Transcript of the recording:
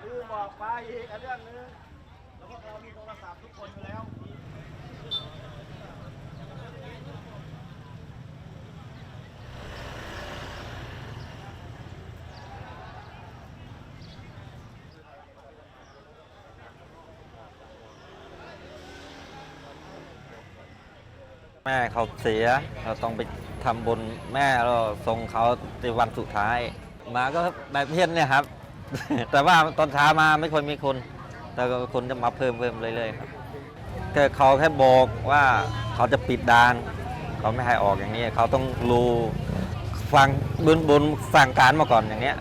ลืมบอกไปอีกเรื่องนึงแล้วพวกเรามีโทรศัพท์ทุกคนอยู่แล้วแม่เขาเสียเราต้องไปทำบุญแม่เราส่งเขาในวันสุดท้ายมาก็แบบเพี้ยนเนี่ยครับ แต่ว่าตอนเช้ามาไม่ค่อยมีคนแต่ก็คนจะมาเพิ่มเรื่อยๆครับแต่เขาแค่บอกว่าเขาจะปิดด่านเขาไม่ให้ออกอย่างนี้เขาต้องรู้ฟังบนสั่งการมาก่อนอย่างเนี้ย